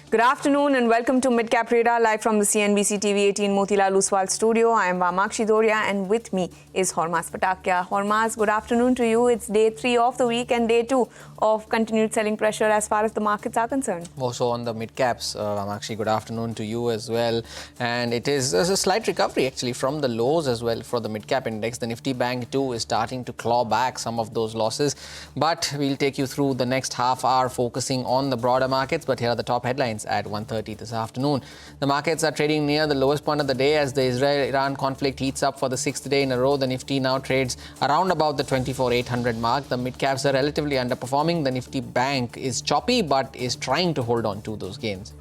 Good afternoon and welcome to Midcap Radar live from the CNBC-TV18 Motilal Oswal studio. I am Vamakshi Doria and with me is Hormaz Patakia. Hormaz, good afternoon to you. It's day 3 of the week and day 2 of continued selling pressure as far as the markets are concerned. Also on the mid-caps, Vamakshi, good afternoon to you as well. And there's a slight recovery actually from the lows as well for the mid-cap index. The Nifty Bank too is starting to claw back some of those losses. But we'll take you through the next half hour focusing on the broader markets. But here are the top headlines at 1:30 this afternoon. The markets are trading near the lowest point of the day as the Israel-Iran conflict heats up for the 6th day in a row. The Nifty now trades around about the 24,800 mark. The mid-caps are relatively underperforming. The Nifty Bank is choppy but is trying to hold on to those gains.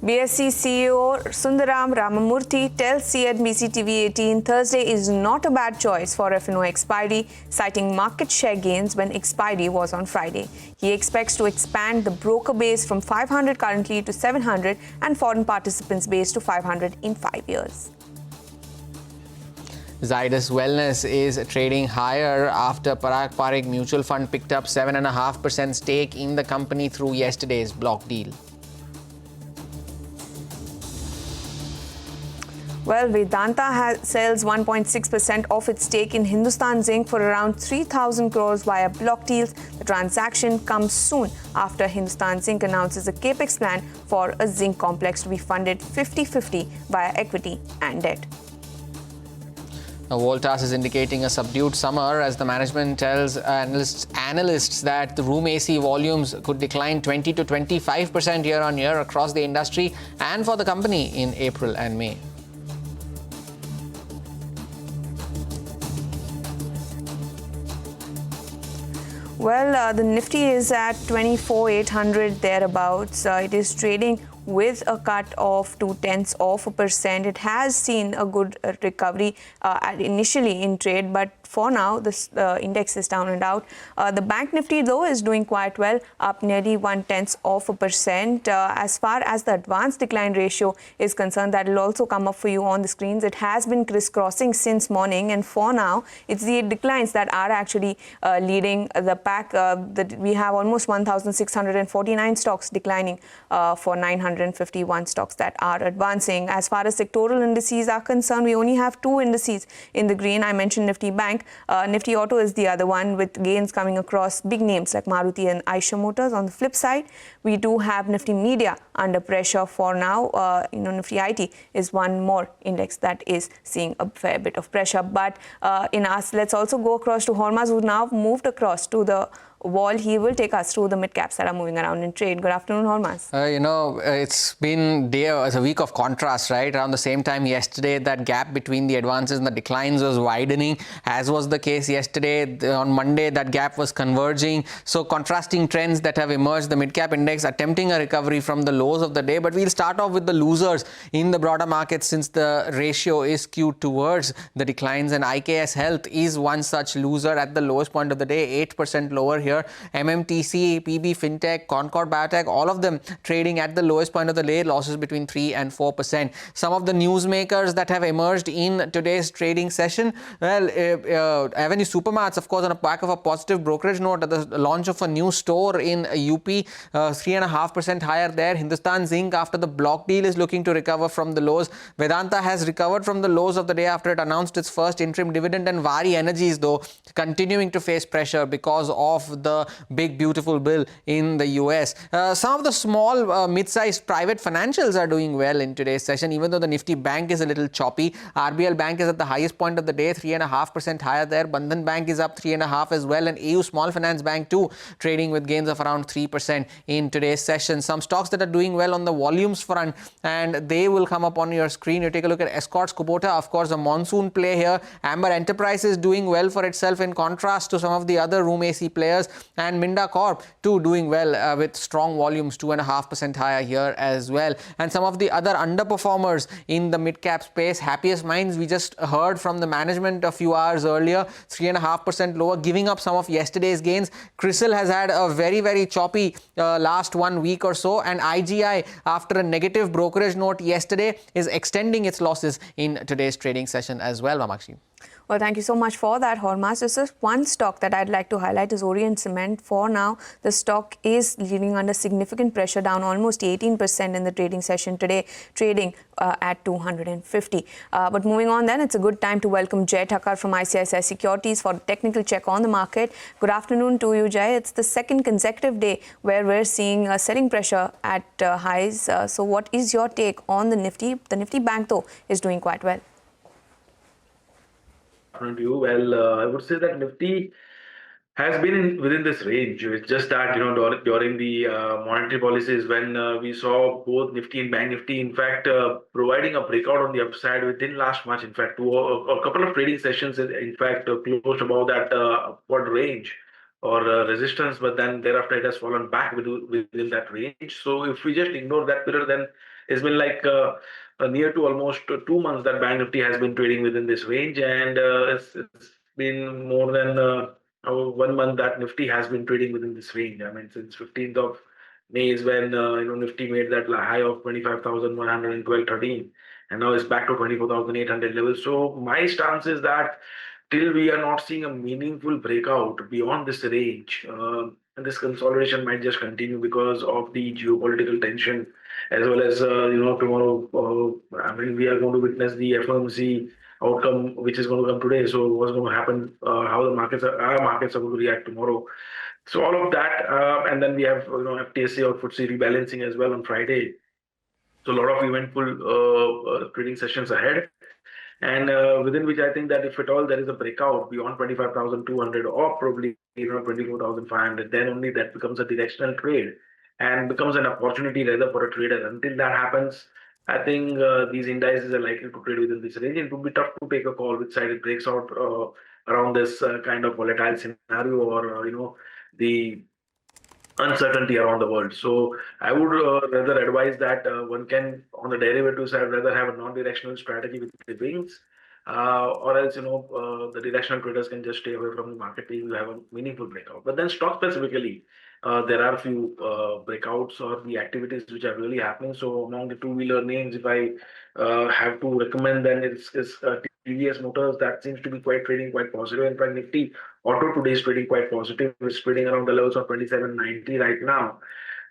BSE CEO Sundaram Ramamurthy tells CNBC-TV18 Thursday is not a bad choice for F&O expiry, citing market share gains when expiry was on Friday. He expects to expand the broker base from 500 currently to 700 and foreign participants base to 500 in 5 years. Zydus Wellness is trading higher after Parag Parikh Mutual Fund picked up 7.5% stake in the company through yesterday's block deal. Well, Vedanta sells 1.6% of its stake in Hindustan Zinc for around 3,000 crores via block deals. The transaction comes soon after Hindustan Zinc announces a capex plan for a zinc complex to be funded 50-50 via equity and debt. Now, Voltas is indicating a subdued summer as the management tells analysts that the room AC volumes could decline 20 to 25% year on year across the industry and for the company in April and May. Well, the Nifty is at 24,800 thereabouts. It is trading with a cut of 0.2%. It has seen a good recovery initially in trade, but for now, this index is down and out. The Bank Nifty, though, is doing quite well, up nearly 0.1%. As far as the advanced decline ratio is concerned, that will also come up for you on the screens. It has been crisscrossing since morning, and for now, it's the declines that are actually leading the pack. We have almost 1,649 stocks declining for 951 stocks that are advancing. As far as sectoral indices are concerned, we only have 2 indices in the green. I mentioned Nifty Bank. Nifty Auto is the other one with gains coming across big names like Maruti and Eicher Motors. On the flip side, we do have Nifty Media under pressure for now. Nifty IT is one more index that is seeing a fair bit of pressure. But let's also go across to Hormaz, who now moved across to the wall. He will take us through the mid-caps that are moving around in trade. Good afternoon, Hormaz. It's been a week of contrast, right? Around the same time yesterday, that gap between the advances and the declines was widening, as was the case yesterday. On Monday, that gap was converging. So contrasting trends that have emerged. The mid-cap index attempting a recovery from the lows of the day. But we'll start off with the losers in the broader market since the ratio is skewed towards the declines. And IKS Health is one such loser at the lowest point of the day, 8% lower here. MMTC, PB Fintech, Concord Biotech, all of them trading at the lowest point of the day, losses between 3 and 4%. Some of the newsmakers that have emerged in today's trading session, well, Avenue Supermarts, of course, on the back of a positive brokerage note at the launch of a new store in UP, 3.5% higher there. Hindustan Zinc, after the block deal, is looking to recover from the lows. Vedanta has recovered from the lows of the day after it announced its first interim dividend, and Vari Energies, though, continuing to face pressure because of the big beautiful bill in the US. Some of the small mid-sized private financials are doing well in today's session, even though the Nifty Bank is a little choppy. RBL Bank is at the highest point of the day, 3.5% higher there. Bandhan Bank is up 3.5% as well, and AU Small Finance Bank too trading with gains of around 3% in today's session. Some stocks that are doing well on the volumes front, and they will come up on your screen. You take a look at Escorts Kubota, of course, a monsoon play here. Amber Enterprises doing well for itself in contrast to some of the other room AC players. And Minda Corp too doing well with strong volumes, 2.5% higher here as well. And some of the other underperformers in the mid-cap space, Happiest Minds, we just heard from the management a few hours earlier, 3.5% lower, giving up some of yesterday's gains. CRISIL has had a very, very choppy last 1 week or so, and IGI, after a negative brokerage note yesterday, is extending its losses in today's trading session as well, Vamakshi. Well, thank you so much for that, Hormas. This is one stock that I'd like to highlight is Orient Cement. For now, the stock is leaving under significant pressure, down almost 18% in the trading session today, trading at 250. But moving on then, it's a good time to welcome Jay Thakkar from ICICI Securities for a technical check on the market. Good afternoon to you, Jay. It's the second consecutive day where we're seeing selling pressure at highs. So what is your take on the Nifty? The Nifty Bank, though, is doing quite well. You. Well, I would say that Nifty has been within this range. It's just that, during the monetary policies when we saw both Nifty and Bank Nifty, in fact, providing a breakout on the upside within last March. In fact, a couple of trading sessions, in fact, closed above that upward range or resistance, but then thereafter it has fallen back within that range. So if we just ignore that period, then it's been like near to almost 2 months that Bank Nifty has been trading within this range, and it's been more than 1 month that Nifty has been trading within this range. I mean, since 15th of May is when Nifty made that high of 25,112.13, and now it's back to 24,800 levels. So my stance is that till we are not seeing a meaningful breakout beyond this range, this consolidation might just continue because of the geopolitical tension, as well as tomorrow. I mean, we are going to witness the FOMC outcome, which is going to come today. So what's going to happen? How our markets are going to react tomorrow? So all of that, and then we have FTSE or FTSE rebalancing as well on Friday. So a lot of eventful trading sessions ahead. And within which I think that if at all there is a breakout beyond 25,200 or probably 24,500, then only that becomes a directional trade and becomes an opportunity rather for a trader. Until that happens, I think these indices are likely to trade within this range. It would be tough to take a call which side it breaks out around this kind of volatile scenario or the uncertainty around the world. So I would rather advise that one can, on the derivative side, rather have a non-directional strategy with the wings, or else the directional traders can just stay away from the market till you have a meaningful breakout. But then stock specifically, there are a few breakouts or the activities which are really happening. So among the two-wheeler names, if I have to recommend, then it's TVS Motors. That seems to be trading quite positive. In fact, Nifty Auto today is trading quite positive. It's trading around the levels of 2790 right now.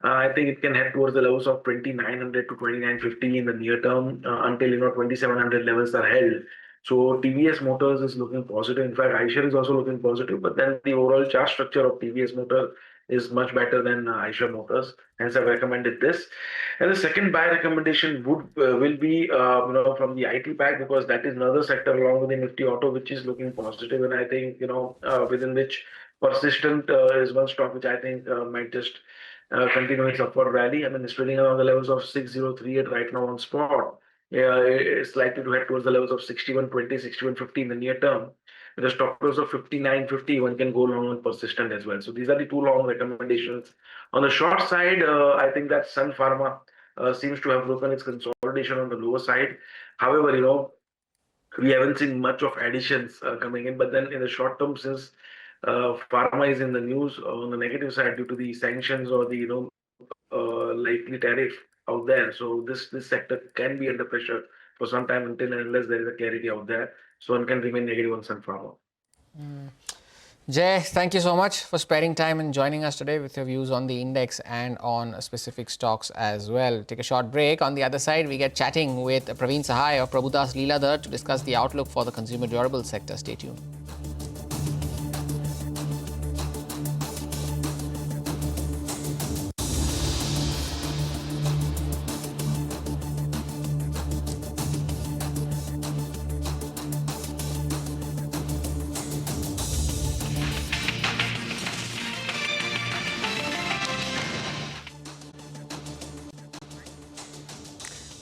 I think it can head towards the levels of 2900 to 2950 in the near term until 2700 levels are held. So TVS Motors is looking positive. In fact, iShares is also looking positive. But then the overall chart structure of TVS Motor is much better than iShares Motors. Hence, I've recommended this. And the second buy recommendation will be from the IT pack, because that is another sector along with the Nifty Auto which is looking positive. And I think within which Persistent is one stock which I think might just continue its upward rally. I mean, it's trading around the levels of 6038 right now on spot. It's likely to head towards the levels of 6120, 6150 in the near term. With a stop loss of 59.50, one can go long on Persistent as well. So these are the two long recommendations. On the short side, I think that Sun Pharma seems to have broken its consolidation on the lower side. However, we haven't seen much of additions coming in. But then in the short term, since pharma is in the news on the negative side due to the sanctions or the likely tariff out there, so this sector can be under pressure for some time until and unless there is a clarity out there. So one can remain negative on Sun Pharma. Jay, thank you so much for sparing time and joining us today with your views on the index and on specific stocks as well. Take a short break. On the other side, we get chatting with Praveen Sahai of Prabhudas Leeladhar to discuss the outlook for the consumer durable sector. Stay tuned.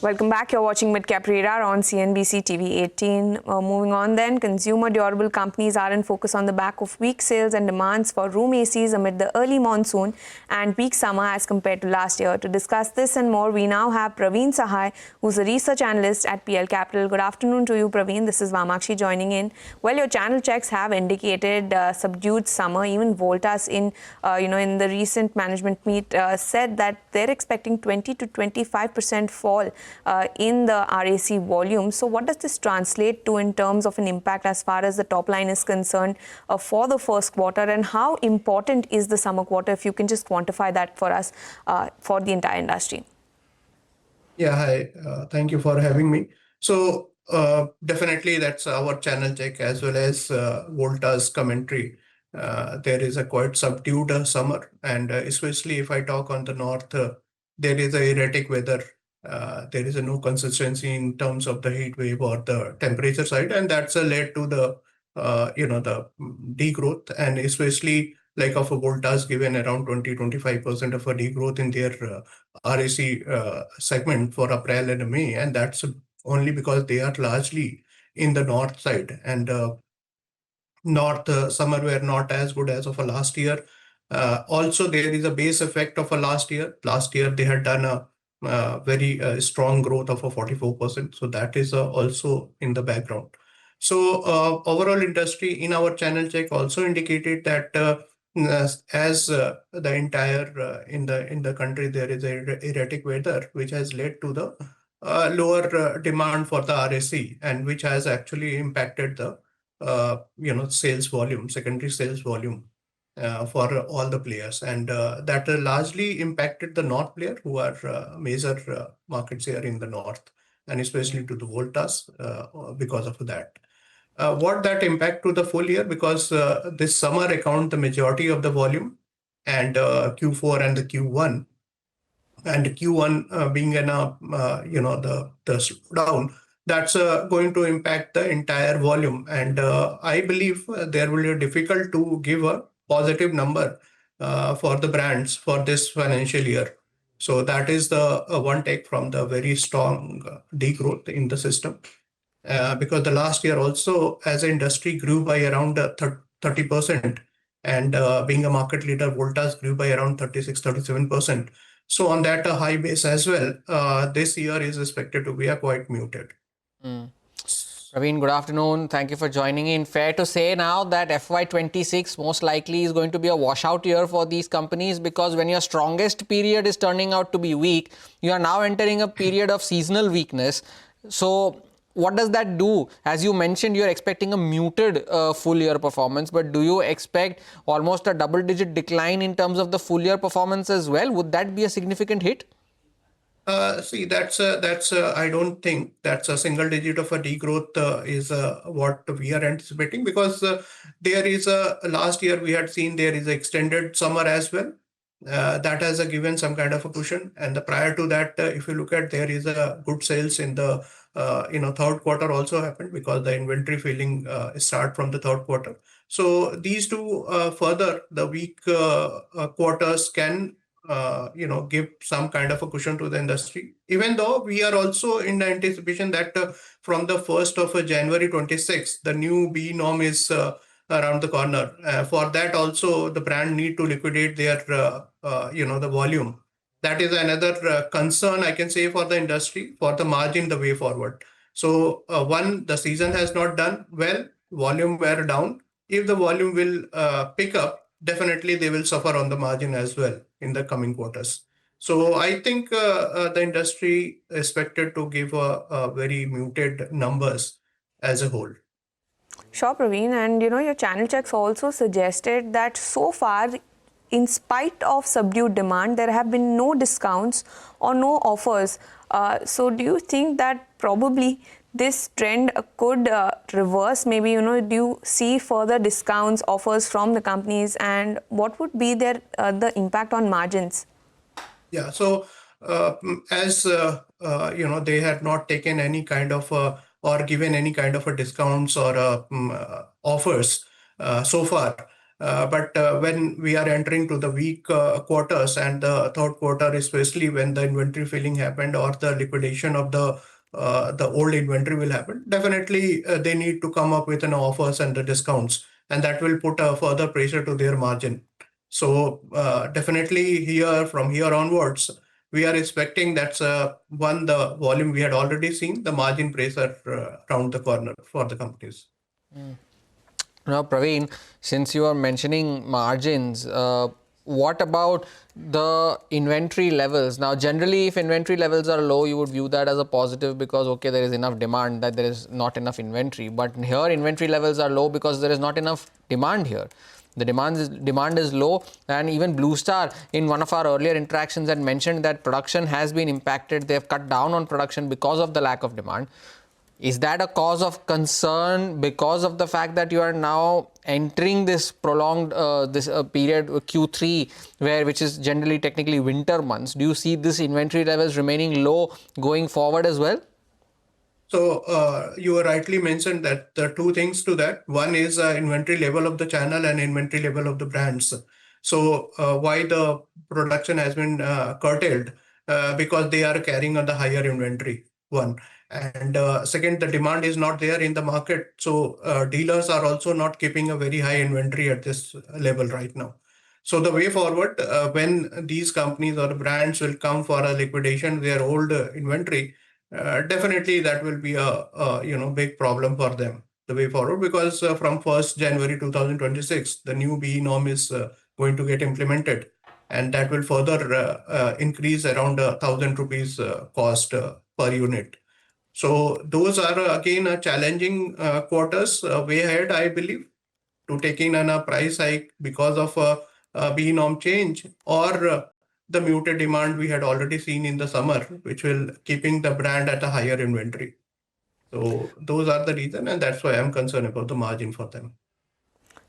Welcome back. You're watching Midcap Radar on CNBC-TV18. Moving on then, consumer durable companies are in focus on the back of weak sales and demands for room ACs amid the early monsoon and peak summer as compared to last year. To discuss this and more, we now have Praveen Sahai, who's a research analyst at PL Capital. Good afternoon to you, Praveen. This is Vamakshi joining in. Well, your channel checks have indicated subdued summer. Even Voltas in the recent management meet said that they're expecting 20 to 25% fall in the RAC volume. So what does this translate to in terms of an impact as far as the top line is concerned for the first quarter, and how important is the summer quarter, if you can just quantify that for us for the entire industry? Yeah, hi. Thank you for having me. So definitely that's our channel check as well as Volta's commentary. There is a quite subdued summer, and especially if I talk on the north, there is a erratic weather. There is a no consistency in terms of the heat wave or the temperature side, and that's led to the the degrowth, and especially like of a Volta's given around 20-25% of a degrowth in their RAC segment for April and May, and that's only because they are largely in the north side, and north summer were not as good as of a last year. Also, there is a base effect of a last year. Last year they had done a very strong growth of a 44%, so that is also in the background. So overall industry in our channel check also indicated that as the entire in the country there is a erratic weather, which has led to the lower demand for the RAC, and which has actually impacted the sales volume, secondary sales volume for all the players, and that largely impacted the north player who are major market share in the north, and especially to the Voltas because of that. What that impact to the full year, because this summer account the majority of the volume, and Q4 and the Q1, and Q1 being in a the slowdown, that's going to impact the entire volume, and I believe there will be difficult to give a positive number for the brands for this financial year. So that is the one take from the very strong degrowth in the system. Because the last year also as an industry grew by around 30%, and being a market leader, Voltas grew by around 36-37%. So on that high base as well, this year is expected to be quite muted. Praveen, good afternoon. Thank you for joining in. Fair to say now that FY26 most likely is going to be a washout year for these companies, because when your strongest period is turning out to be weak, you are now entering a period of seasonal weakness. So what does that do? As you mentioned, you're expecting a muted full year performance, but do you expect almost a double-digit decline in terms of the full year performance as well? Would that be a significant hit? See, that's I don't think that's a single digit of a degrowth is what we are anticipating, because there is last year we had seen there is an extended summer as well. That has given some kind of a cushion, and prior to that, if you look at, there is a good sales in the third quarter also happened, because the inventory filling start from the third quarter. So these two further the weak quarters can give some kind of a cushion to the industry, even though we are also in the anticipation that from the 1st of January 26, the new B norm is around the corner. For that also the brand need to liquidate their the volume. That is another concern I can say for the industry, for the margin the way forward. So one, the season has not done well, volume were down. If the volume will pick up, definitely they will suffer on the margin as well in the coming quarters. So I think the industry expected to give a very muted numbers as a whole. Sure, Praveen, and your channel checks also suggested that so far, in spite of subdued demand, there have been no discounts or no offers. So do you think that probably this trend could reverse? Maybe, do you see further discounts, offers from the companies, and what would be their the impact on margins? Yeah, so as they had not taken any kind of or given any kind of a discounts or offers so far. But when we are entering to the weak quarters and the third quarter, especially when the inventory filling happened or the liquidation of the old inventory will happen, definitely they need to come up with an offers and the discounts, and that will put a further pressure to their margin. So definitely from here onwards, we are expecting that's one, the volume we had already seen, the margin pressure around the corner for the companies. Now, Praveen, since you are mentioning margins, what about the inventory levels? Now, generally, if inventory levels are low, you would view that as a positive because, okay, there is enough demand, that there is not enough inventory. But here, inventory levels are low because there is not enough demand here. The demand is low, and even Blue Star in one of our earlier interactions had mentioned that production has been impacted. They have cut down on production because of the lack of demand. Is that a cause of concern because of the fact that you are now entering this prolonged period Q3, which is generally technically winter months? Do you see this inventory levels remaining low going forward as well? So you were rightly mentioned that the two things to that. One is inventory level of the channel and inventory level of the brands. So why the production has been curtailed? Because they are carrying on the higher inventory. One. And second, the demand is not there in the market. So dealers are also not keeping a very high inventory at this level right now. So the way forward, when these companies or brands will come for a liquidation, their old inventory, definitely that will be a big problem for them the way forward, because from 1st January 2026, the new BE norm is going to get implemented, and that will further increase around 1,000 rupees cost per unit. So those are again challenging quarters way ahead, I believe, to taking on a price hike because of BE norm change or the muted demand we had already seen in the summer, which will keeping the brand at a higher inventory. So those are the reason, and that's why I'm concerned about the margin for them.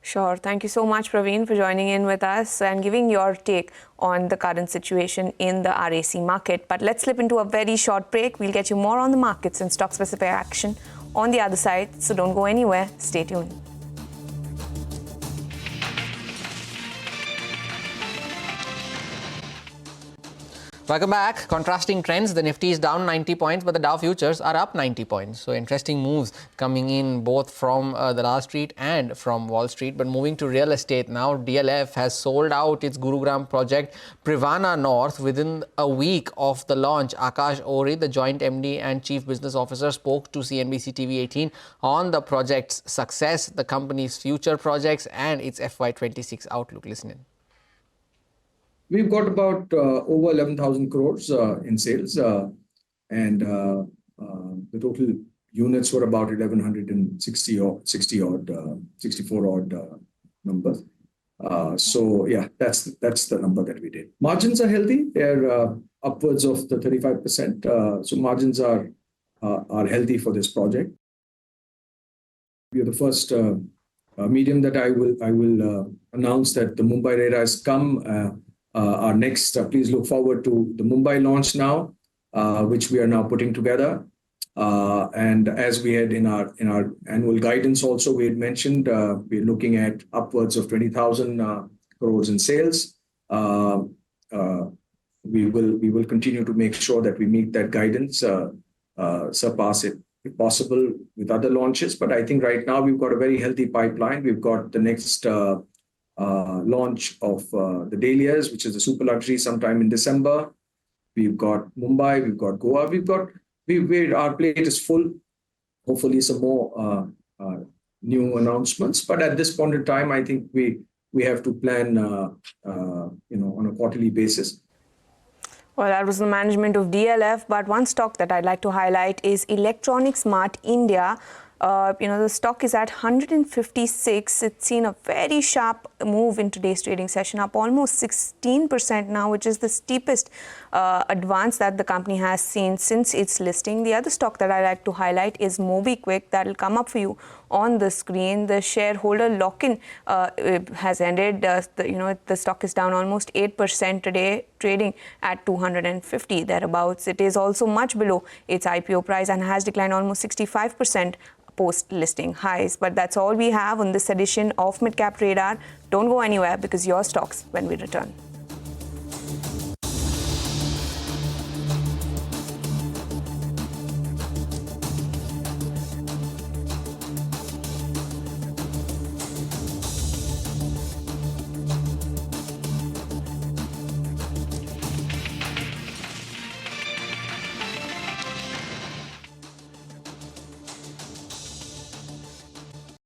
Sure. Thank you so much, Praveen, for joining in with us and giving your take on the current situation in the RAC market. But let's slip into a very short break. We'll get you more on the markets and stock-specific action on the other side. So don't go anywhere. Stay tuned. Welcome back. Contrasting trends. The Nifty is down 90 points, but the Dow futures are up 90 points. So interesting moves coming in both from the Wall Street and from Wall Street. But moving to real estate now, DLF has sold out its Gurugram project Privana North within a week of the launch. Akash Ori, the joint MD and Chief Business Officer, spoke to CNBC-TV18 on the project's success, the company's future projects, and its FY26 outlook. Listen in. We've got about over 11,000 crores in sales, and the total units were about 64 odd numbers. So yeah, that's the number that we did. Margins are healthy; they're upwards of the 35%. So margins are healthy for this project. We are the first medium that I will announce that the Mumbai RERA has come. Our next, please look forward to the Mumbai launch now, which we are now putting together. And as we had in our annual guidance also, we had mentioned we're looking at upwards of 20,000 crores in sales. We will continue to make sure that we meet that guidance, surpass it if possible with other launches. But I think right now we've got a very healthy pipeline. We've got the next launch of the Dahlias, which is a super luxury, sometime in December. We've got Mumbai, we've got Goa, our plate is full. Hopefully some more new announcements. But at this point in time, I think we have to plan on a quarterly basis. Well, that was the management of DLF. But one stock that I'd like to highlight is Electronics Mart India. The stock is at 156. It's seen a very sharp move in today's trading session, up almost 16% now, which is the steepest advance that the company has seen since its listing. The other stock that I like to highlight is MobiKwik. That will come up for you on the screen. The shareholder lock-in has ended. The stock is down almost 8% today, trading at 250 thereabouts. It is also much below its IPO price and has declined almost 65% post-listing highs. But that's all we have on this edition of Midcap Radar. Don't go anywhere, because your stocks when we return.